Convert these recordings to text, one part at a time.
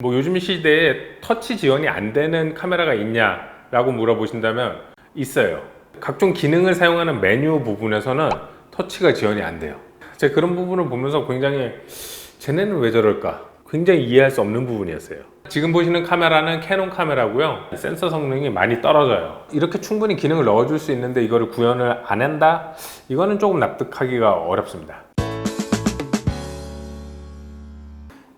요즘 시대에 터치 지원이 안 되는 카메라가 있냐라고 물어보신다면 있어요. 각종 기능을 사용하는 메뉴 부분에서는 터치가 지원이 안 돼요. 제가 그런 부분을 보면서 굉장히 쟤네는 왜 저럴까? 굉장히 이해할 수 없는 부분이었어요. 지금 보시는 카메라는 캐논 카메라고요. 센서 성능이 많이 떨어져요. 이렇게 충분히 기능을 넣어줄 수 있는데 이거를 구현을 안 한다? 이거는 조금 납득하기가 어렵습니다.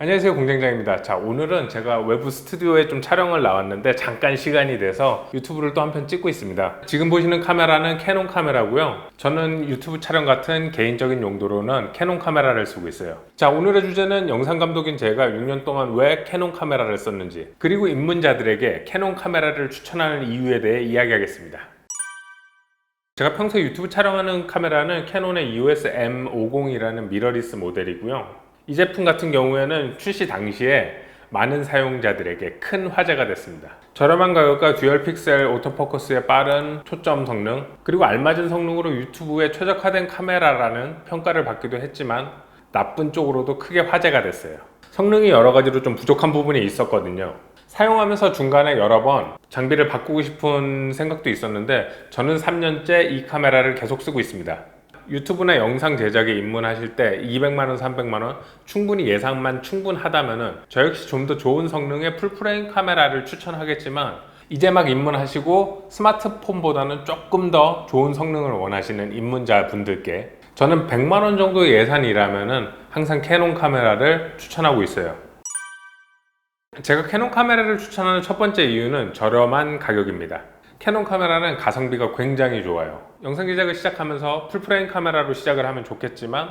안녕하세요, 공장장입니다. 자, 오늘은 제가 외부 스튜디오에 좀 촬영을 나왔는데 잠깐 시간이 돼서 유튜브를 또 한 편 찍고 있습니다. 지금 보시는 카메라는 캐논 카메라고요. 저는 유튜브 촬영 같은 개인적인 용도로는 캐논 카메라를 쓰고 있어요. 자, 오늘의 주제는 영상 감독인 제가 6년 동안 왜 캐논 카메라를 썼는지, 그리고 입문자들에게 캐논 카메라를 추천하는 이유에 대해 이야기하겠습니다. 제가 평소에 유튜브 촬영하는 카메라는 캐논의 EOS M50이라는 미러리스 모델이고요. 이 제품 같은 경우에는 출시 당시에 많은 사용자들에게 큰 화제가 됐습니다. 저렴한 가격과 듀얼 픽셀 오토포커스의 빠른 초점 성능, 그리고 알맞은 성능으로 유튜브에 최적화된 카메라라는 평가를 받기도 했지만 나쁜 쪽으로도 크게 화제가 됐어요. 성능이 여러 가지로 좀 부족한 부분이 있었거든요. 사용하면서 중간에 여러 번 장비를 바꾸고 싶은 생각도 있었는데 저는 3년째 이 카메라를 계속 쓰고 있습니다. 유튜브나 영상 제작에 입문하실 때 200만원, 300만원 충분히 예상만 충분하다면은 저 역시 좀 더 좋은 성능의 풀프레임 카메라를 추천하겠지만, 이제 막 입문하시고 스마트폰보다는 조금 더 좋은 성능을 원하시는 입문자분들께 저는 100만원 정도의 예산이라면은 항상 캐논 카메라를 추천하고 있어요. 제가 캐논 카메라를 추천하는 첫 번째 이유는 저렴한 가격입니다. 캐논 카메라는 가성비가 굉장히 좋아요. 영상 제작을 시작하면서 풀프레임 카메라로 시작을 하면 좋겠지만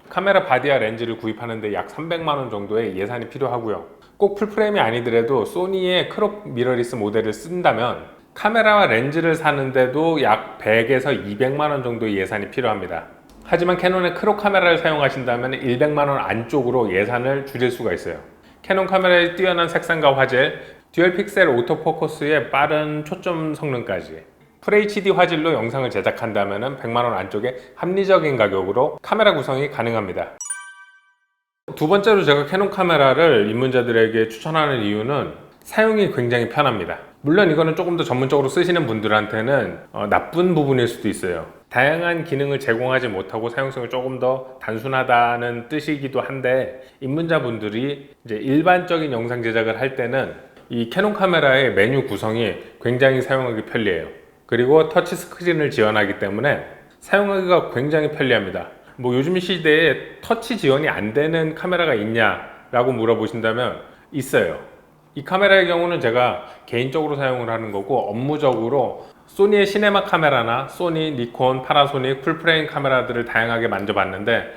카메라 바디와 렌즈를 구입하는데 약 300만원 정도의 예산이 필요하고요. 꼭 풀프레임이 아니더라도 소니의 크롭 미러리스 모델을 쓴다면 카메라와 렌즈를 사는데도 약 100에서 200만원 정도의 예산이 필요합니다. 하지만 캐논의 크롭 카메라를 사용하신다면 100만원 안쪽으로 예산을 줄일 수가 있어요. 캐논 카메라의 뛰어난 색상과 화질, 듀얼 픽셀 오토포커스의 빠른 초점 성능까지, FHD 화질로 영상을 제작한다면 100만원 안쪽에 합리적인 가격으로 카메라 구성이 가능합니다. 두 번째로 제가 캐논 카메라를 입문자들에게 추천하는 이유는 사용이 굉장히 편합니다. 물론 이거는 조금 더 전문적으로 쓰시는 분들한테는 나쁜 부분일 수도 있어요. 다양한 기능을 제공하지 못하고 사용성이 조금 더 단순하다는 뜻이기도 한데, 입문자분들이 이제 일반적인 영상 제작을 할 때는 이 캐논 카메라의 메뉴 구성이 굉장히 사용하기 편리해요. 그리고 터치 스크린을 지원하기 때문에 사용하기가 굉장히 편리합니다. 요즘 시대에 터치 지원이 안 되는 카메라가 있냐라고 물어보신다면 있어요. 이 카메라의 경우는 제가 개인적으로 사용을 하는 거고, 업무적으로 소니의 시네마 카메라나 소니, 니콘, 파나소닉 풀프레임 카메라들을 다양하게 만져봤는데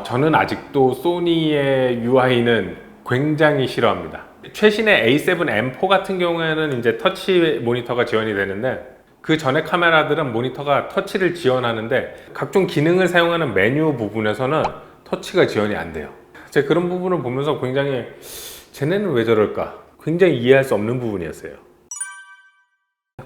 저는 아직도 소니의 UI는 굉장히 싫어합니다. 최신의 A7M4 같은 경우에는 이제 터치 모니터가 지원이 되는데, 그 전에 카메라들은 모니터가 터치를 지원하는데 각종 기능을 사용하는 메뉴 부분에서는 터치가 지원이 안 돼요. 제가 그런 부분을 보면서 굉장히 쟤네는 왜 저럴까? 굉장히 이해할 수 없는 부분이었어요.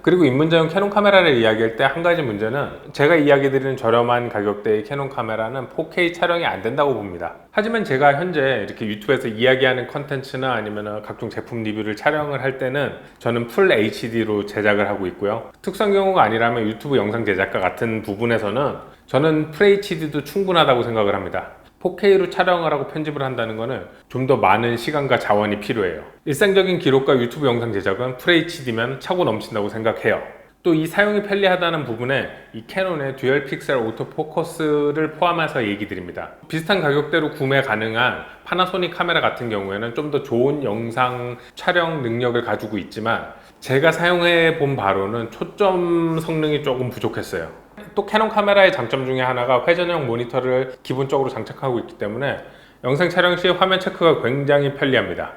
그리고 입문자용 캐논 카메라를 이야기할 때 한 가지 문제는, 제가 이야기드리는 저렴한 가격대의 캐논 카메라는 4K 촬영이 안 된다고 봅니다. 하지만 제가 현재 이렇게 유튜브에서 이야기하는 컨텐츠나 아니면 각종 제품 리뷰를 촬영을 할 때는 저는 풀 HD로 제작을 하고 있고요. 특수한 경우가 아니라면 유튜브 영상 제작과 같은 부분에서는 저는 FHD도 충분하다고 생각을 합니다. 4K로 촬영을 하고 편집을 한다는 것은 좀 더 많은 시간과 자원이 필요해요. 일상적인 기록과 유튜브 영상 제작은 FHD면 차고 넘친다고 생각해요. 또 이 사용이 편리하다는 부분에 이 캐논의 듀얼 픽셀 오토포커스를 포함해서 얘기 드립니다. 비슷한 가격대로 구매 가능한 파나소닉 카메라 같은 경우에는 좀 더 좋은 영상 촬영 능력을 가지고 있지만, 제가 사용해 본 바로는 초점 성능이 조금 부족했어요. 또 캐논 카메라의 장점 중에 하나가 회전형 모니터를 기본적으로 장착하고 있기 때문에 영상 촬영 시 화면 체크가 굉장히 편리합니다.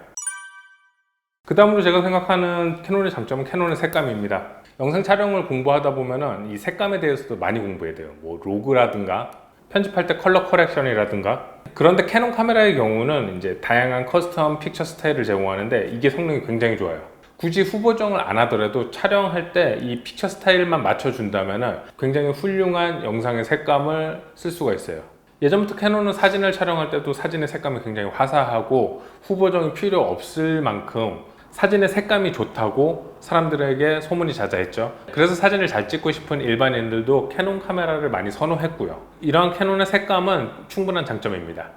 그 다음으로 제가 생각하는 캐논의 장점은 캐논의 색감입니다. 영상 촬영을 공부하다 보면은 이 색감에 대해서도 많이 공부해야 돼요. 로그라든가 편집할 때 컬러 커렉션이라든가. 그런데 캐논 카메라의 경우는 이제 다양한 커스텀 픽처 스타일을 제공하는데 이게 성능이 굉장히 좋아요. 굳이 후보정을 안 하더라도 촬영할 때 이 픽처 스타일만 맞춰준다면 굉장히 훌륭한 영상의 색감을 쓸 수가 있어요. 예전부터 캐논은 사진을 촬영할 때도 사진의 색감이 굉장히 화사하고 후보정이 필요 없을 만큼 사진의 색감이 좋다고 사람들에게 소문이 자자했죠. 그래서 사진을 잘 찍고 싶은 일반인들도 캐논 카메라를 많이 선호했고요. 이러한 캐논의 색감은 충분한 장점입니다.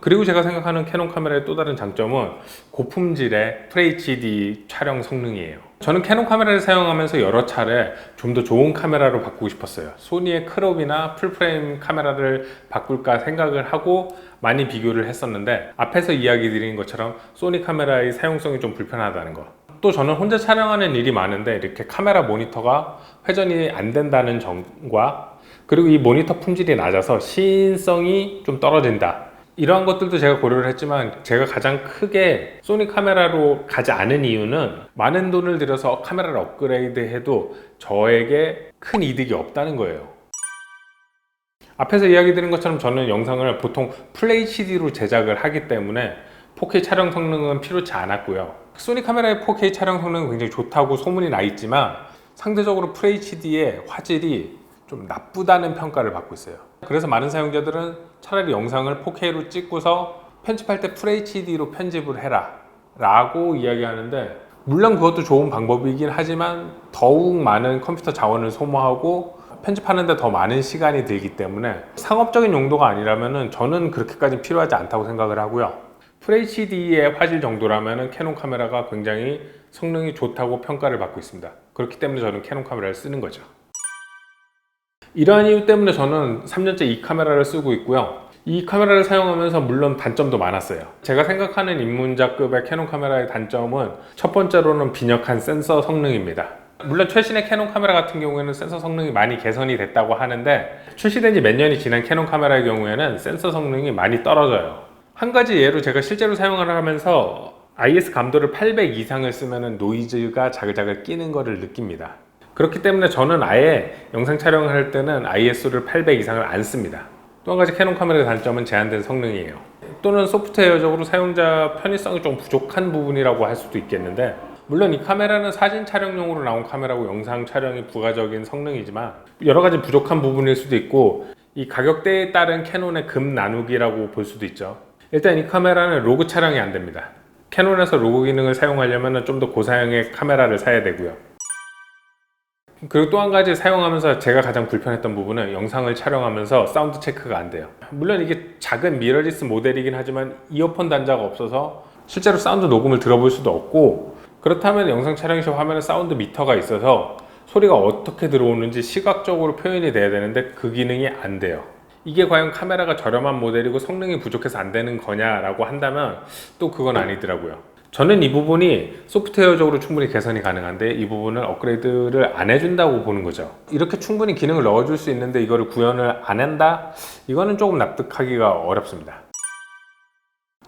그리고 제가 생각하는 캐논 카메라의 또 다른 장점은 고품질의 FHD 촬영 성능이에요. 저는 캐논 카메라를 사용하면서 여러 차례 좀 더 좋은 카메라로 바꾸고 싶었어요. 소니의 크롭이나 풀프레임 카메라를 바꿀까 생각을 하고 많이 비교를 했었는데, 앞에서 이야기 드린 것처럼 소니 카메라의 사용성이 좀 불편하다는 거, 또 저는 혼자 촬영하는 일이 많은데 이렇게 카메라 모니터가 회전이 안 된다는 점과, 그리고 이 모니터 품질이 낮아서 시인성이 좀 떨어진다, 이러한 것들도 제가 고려를 했지만, 제가 가장 크게 소니 카메라로 가지 않은 이유는 많은 돈을 들여서 카메라를 업그레이드 해도 저에게 큰 이득이 없다는 거예요. 앞에서 이야기 드린 것처럼 저는 영상을 보통 FHD로 제작을 하기 때문에 4K 촬영 성능은 필요치 않았고요. 소니 카메라의 4K 촬영 성능은 굉장히 좋다고 소문이 나 있지만, 상대적으로 FHD의 화질이 좀 나쁘다는 평가를 받고 있어요. 그래서 많은 사용자들은 차라리 영상을 4K로 찍고서 편집할 때 FHD로 편집을 해라 라고 이야기하는데, 물론 그것도 좋은 방법이긴 하지만 더욱 많은 컴퓨터 자원을 소모하고 편집하는데 더 많은 시간이 들기 때문에 상업적인 용도가 아니라면 저는 그렇게까지 필요하지 않다고 생각을 하고요. FHD의 화질 정도라면 캐논 카메라가 굉장히 성능이 좋다고 평가를 받고 있습니다. 그렇기 때문에 저는 캐논 카메라를 쓰는 거죠. 이러한 이유 때문에 저는 3년째 이 카메라를 쓰고 있고요. 이 카메라를 사용하면서 물론 단점도 많았어요. 제가 생각하는 입문자급의 캐논 카메라의 단점은 첫 번째로는 빈약한 센서 성능입니다. 물론 최신의 캐논 카메라 같은 경우에는 센서 성능이 많이 개선이 됐다고 하는데, 출시된 지 몇 년이 지난 캐논 카메라의 경우에는 센서 성능이 많이 떨어져요. 한 가지 예로 제가 실제로 사용을 하면서 IS 감도를 800 이상을 쓰면 노이즈가 자글자글 끼는 것을 느낍니다. 그렇기 때문에 저는 아예 영상 촬영을 할 때는 ISO를 800 이상을 안 씁니다. 또 한 가지 캐논 카메라의 단점은 제한된 성능이에요. 또는 소프트웨어적으로 사용자 편의성이 좀 부족한 부분이라고 할 수도 있겠는데, 물론 이 카메라는 사진 촬영용으로 나온 카메라고 영상 촬영이 부가적인 성능이지만 여러 가지 부족한 부분일 수도 있고, 이 가격대에 따른 캐논의 급 나누기라고 볼 수도 있죠. 일단 이 카메라는 로그 촬영이 안 됩니다. 캐논에서 로그 기능을 사용하려면 좀 더 고사양의 카메라를 사야 되고요. 그리고 또 한 가지 사용하면서 제가 가장 불편했던 부분은 영상을 촬영하면서 사운드 체크가 안 돼요. 물론 이게 작은 미러리스 모델이긴 하지만 이어폰 단자가 없어서 실제로 사운드 녹음을 들어볼 수도 없고, 그렇다면 영상 촬영 시 화면에 사운드 미터가 있어서 소리가 어떻게 들어오는지 시각적으로 표현이 돼야 되는데 그 기능이 안 돼요. 이게 과연 카메라가 저렴한 모델이고 성능이 부족해서 안 되는 거냐라고 한다면 또 그건 아니더라고요. 저는 이 부분이 소프트웨어적으로 충분히 개선이 가능한데 이 부분을 업그레이드를 안 해준다고 보는 거죠. 이렇게 충분히 기능을 넣어줄 수 있는데 이거를 구현을 안 한다? 이거는 조금 납득하기가 어렵습니다.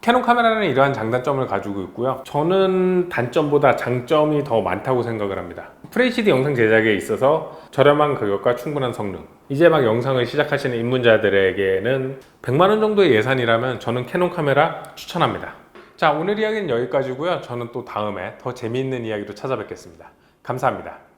캐논 카메라는 이러한 장단점을 가지고 있고요. 저는 단점보다 장점이 더 많다고 생각을 합니다. FHD 영상 제작에 있어서 저렴한 가격과 충분한 성능, 이제 막 영상을 시작하시는 입문자들에게는 100만 원 정도의 예산이라면 저는 캐논 카메라 추천합니다. 자, 오늘 이야기는 여기까지고요. 저는 또 다음에 더 재미있는 이야기로 찾아뵙겠습니다. 감사합니다.